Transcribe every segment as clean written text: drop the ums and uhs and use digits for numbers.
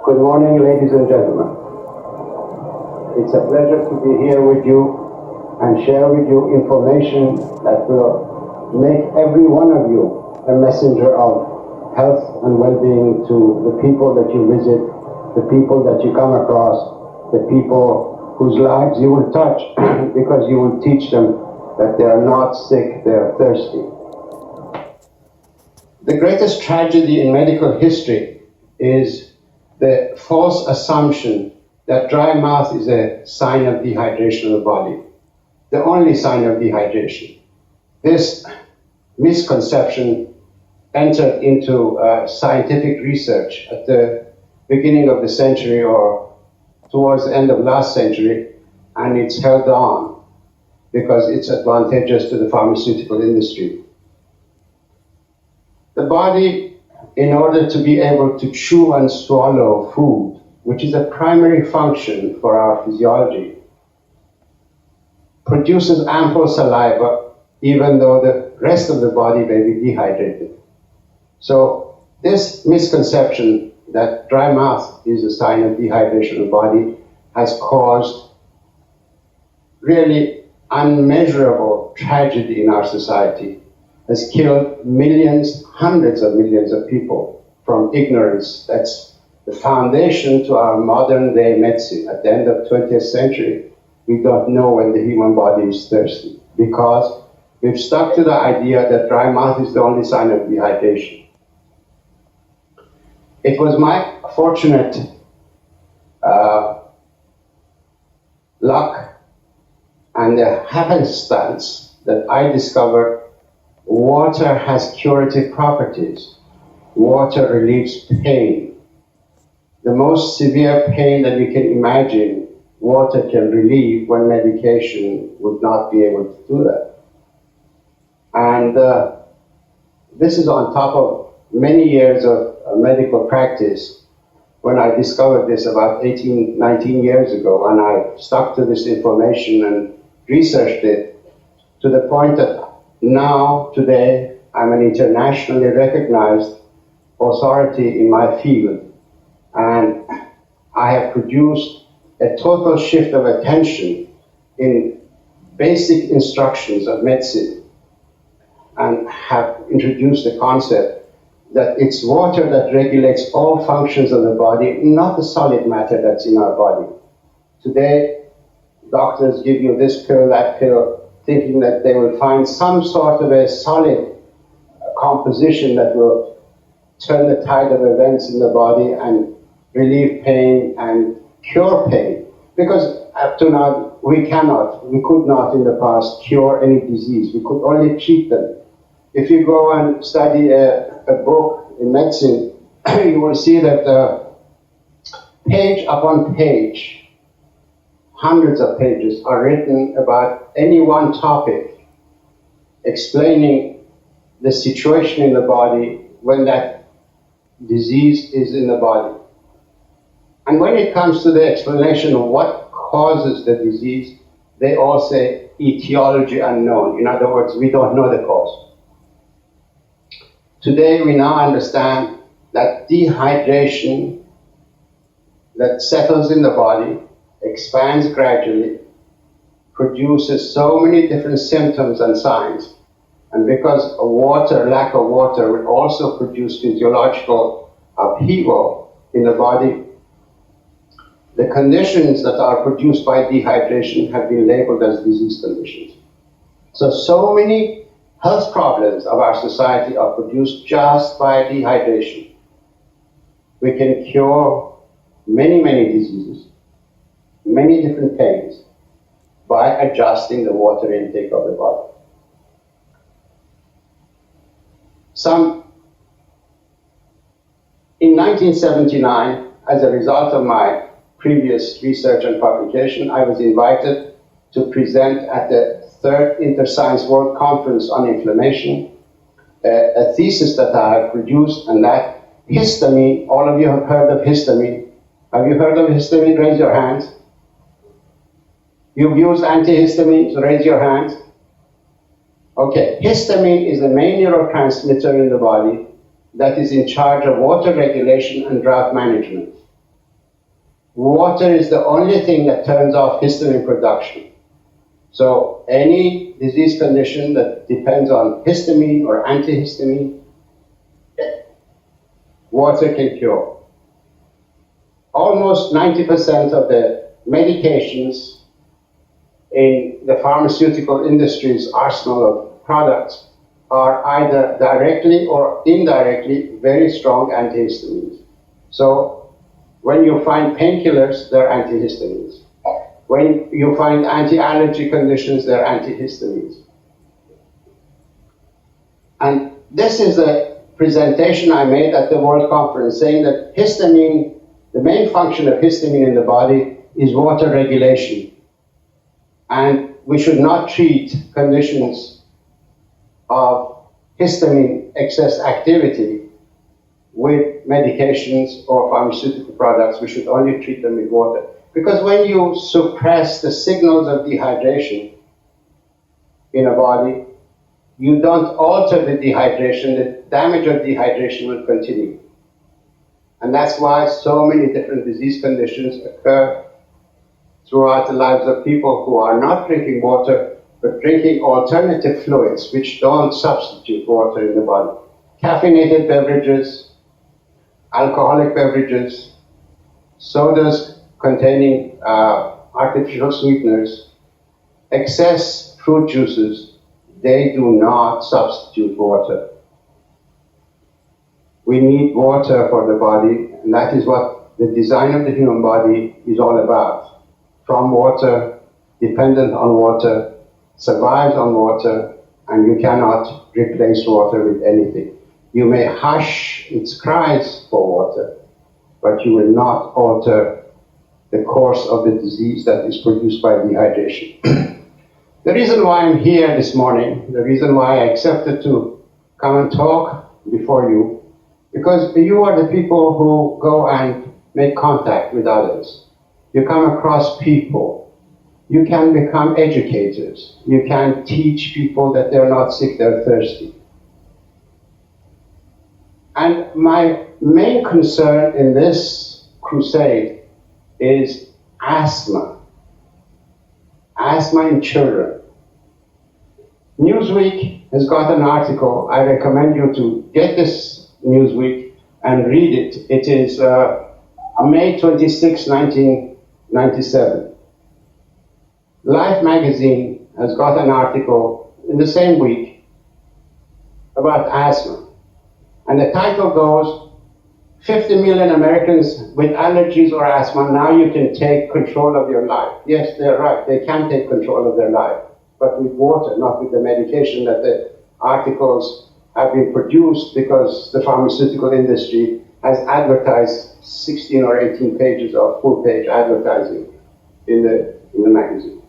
Good morning, ladies and gentlemen. It's a pleasure to be here with you and share with you information that will make every one of you a messenger of health and well-being to the people that you visit, the people that you come across, the people whose lives you will touch because you will teach them that they are not sick, they are thirsty. The greatest tragedy in medical history is the false assumption that dry mouth is a sign of dehydration of the body, the only sign of dehydration. This misconception entered into scientific research at the beginning of the century or towards the end of last century, and it's held on because it's advantageous to the pharmaceutical industry. The body, in order to be able to chew and swallow food, which is a primary function for our physiology, produces ample saliva, even though the rest of the body may be dehydrated. So this misconception that dry mouth is a sign of dehydration of the body has caused really unmeasurable tragedy in our society, has killed millions, hundreds of millions of people from ignorance. That's the foundation to our modern day medicine. At the end of 20th century, we don't know when the human body is thirsty because we've stuck to the idea that dry mouth is the only sign of dehydration. It was my fortunate luck and the happenstance that I discovered water has curative properties. Water relieves pain. The most severe pain that you can imagine, water can relieve when medication would not be able to do that. And this is on top of many years of medical practice. When I discovered this about 18, 19 years ago, and I stuck to this information and researched it to the point that now, today, I'm an internationally recognized authority in my field, and I have produced a total shift of attention in basic instructions of medicine and have introduced the concept that it's water that regulates all functions of the body, not the solid matter that's in our body. Today, doctors give you this pill, that pill, thinking that they will find some sort of a solid composition that will turn the tide of events in the body and relieve pain and cure pain. Because up to now, we could not in the past cure any disease. We could only treat them. If you go and study a book in medicine, you will see that page upon page, hundreds of pages are written about any one topic, explaining the situation in the body when that disease is in the body. And when it comes to the explanation of what causes the disease, they all say etiology unknown. In other words, we don't know the cause. Today we now understand that dehydration that settles in the body, expands gradually, produces so many different symptoms and signs. And because lack of water will also produce physiological upheaval in the body, the conditions that are produced by dehydration have been labeled as disease conditions. So many health problems of our society are produced just by dehydration. We can cure many, many diseases, many different pains, by adjusting the water intake of the body. In 1979, as a result of my previous research and publication, I was invited to present at the third Interscience World Conference on Inflammation, a thesis that I have produced, and that histamine, all of you have heard of histamine. Have you heard of histamine? Raise your hands. You've used antihistamines? Raise your hands. Okay, histamine is the main neurotransmitter in the body that is in charge of water regulation and drought management. water is the only thing that turns off histamine production. So any disease condition that depends on histamine or antihistamine, water can cure. Almost 90% of the medications in the pharmaceutical industry's arsenal of products are either directly or indirectly very strong antihistamines. So when you find painkillers, they're antihistamines. When you find anti-allergy conditions, they're antihistamines. And this is a presentation I made at the World Conference saying that histamine, the main function of histamine in the body is water regulation. And we should not treat conditions of histamine excess activity with medications or pharmaceutical products. We should only treat them with water. Because when you suppress the signals of dehydration in a body, you don't alter the dehydration, the damage of dehydration will continue. And that's why so many different disease conditions occur throughout the lives of people who are not drinking water, but drinking alternative fluids which don't substitute water in the body. Caffeinated beverages, alcoholic beverages, sodas containing artificial sweeteners, excess fruit juices, they do not substitute water. We need water for the body, and that is what the design of the human body is all about. From water, dependent on water, survives on water, and you cannot replace water with anything. You may hush its cries for water, but you will not alter the course of the disease that is produced by dehydration. The reason why I'm here this morning, the reason why I accepted to come and talk before you, because you are the people who go and make contact with others. You come across people. You can become educators. You can teach people that they're not sick, they're thirsty. And my main concern in this crusade is asthma. Asthma in children. Newsweek has got an article. I recommend you to get this Newsweek and read it. It is May 26, 1997. Life magazine has got an article in the same week about asthma. And the title goes, 50 million Americans with allergies or asthma, now you can take control of your life. Yes, they're right, they can take control of their life, but with water, not with the medication that the articles have been produced because the pharmaceutical industry has advertised 16 or 18 pages of full-page advertising in the magazine.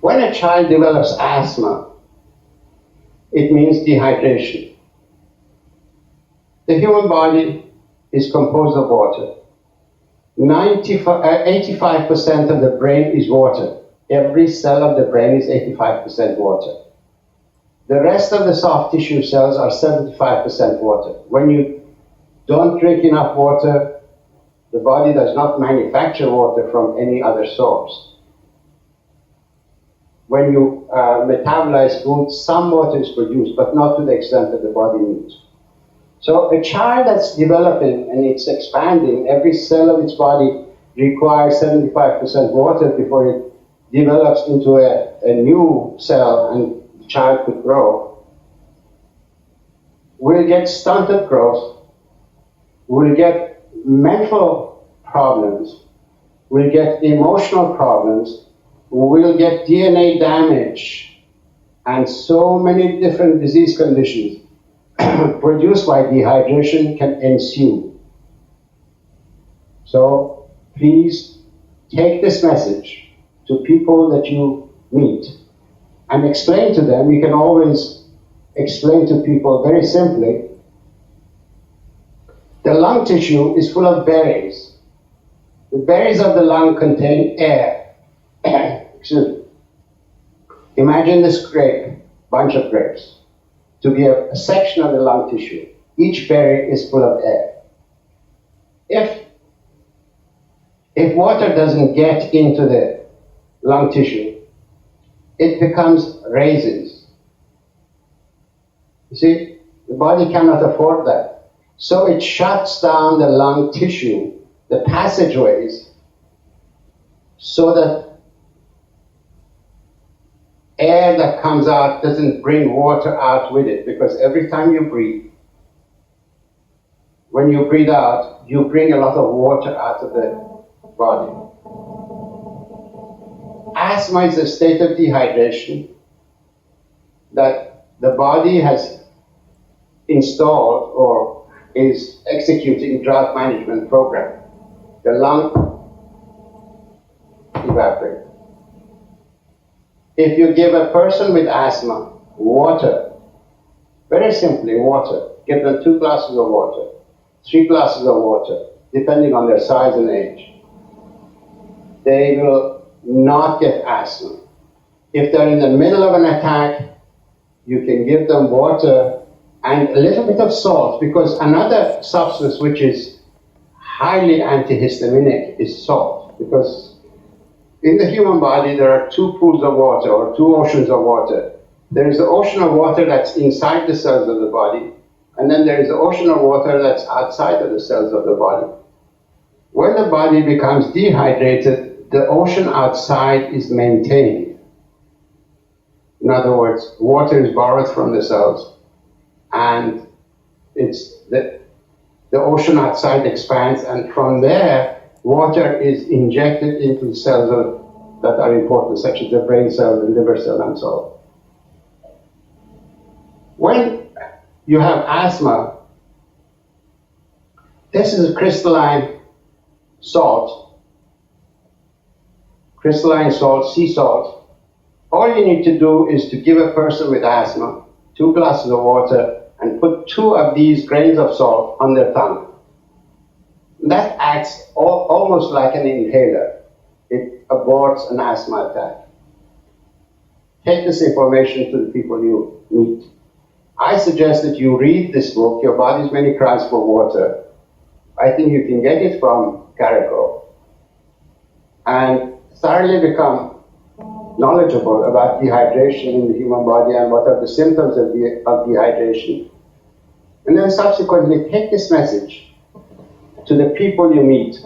When a child develops asthma, it means dehydration. The human body is composed of water. 85% of the brain is water. Every cell of the brain is 85% water. The rest of the soft tissue cells are 75% water. When you don't drink enough water, the body does not manufacture water from any other source. When you metabolize food, some water is produced, but not to the extent that the body needs. So a child that's developing and it's expanding, every cell of its body requires 75% water before it develops into a new cell and the child could grow. We'll get stunted growth, we'll get mental problems, we'll get emotional problems, we'll get DNA damage, and so many different disease conditions produced by dehydration can ensue. So please take this message to people that you meet and explain to them. You can always explain to people very simply. The lung tissue is full of berries. The berries of the lung contain air. Excuse me. Imagine this grape, bunch of grapes, to be a section of the lung tissue. Each berry is full of air. If If water doesn't get into the lung tissue, it becomes raisins. You see, the body cannot afford that. So it shuts down the lung tissue, the passageways, so that air that comes out doesn't bring water out with it, because every time you breathe, when you breathe out, you bring a lot of water out of the body. Asthma is a state of dehydration that the body has installed or is executing drought management program. The lung evaporates. If you give a person with asthma water, very simply water, give them 2 glasses of water, 3 glasses of water, depending on their size and age, they will not get asthma. If they're in the middle of an attack, you can give them water and a little bit of salt, because another substance which is highly antihistaminic is salt, because in the human body there are 2 pools of water, or 2 oceans of water. There is the ocean of water that's inside the cells of the body, and then there is the ocean of water that's outside of the cells of the body. When the body becomes dehydrated, the ocean outside is maintained. In other words, water is borrowed from the cells, and it's the ocean outside expands, and from there, water is injected into the cells that are important, such as the brain cell, the liver cell, and so on. When you have asthma, this is a crystalline salt, sea salt. All you need to do is to give a person with asthma 2 glasses of water and put 2 of these grains of salt on their tongue. That acts almost like an inhaler. It aborts an asthma attack. Take this information to the people you meet. I suggest that you read this book, Your Body's Many Cries for Water. I think you can get it from Carico and thoroughly become knowledgeable about dehydration in the human body and what are the symptoms of dehydration. And then subsequently take this message to the people you meet,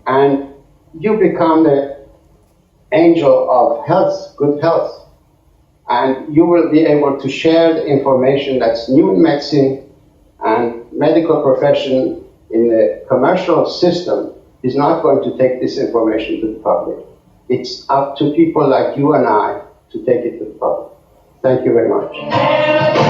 and you become the angel of health, good health. And you will be able to share the information that's new in medicine, and medical profession in the commercial system is not going to take this information to the public. It's up to people like you and I to take it to the public. Thank you very much.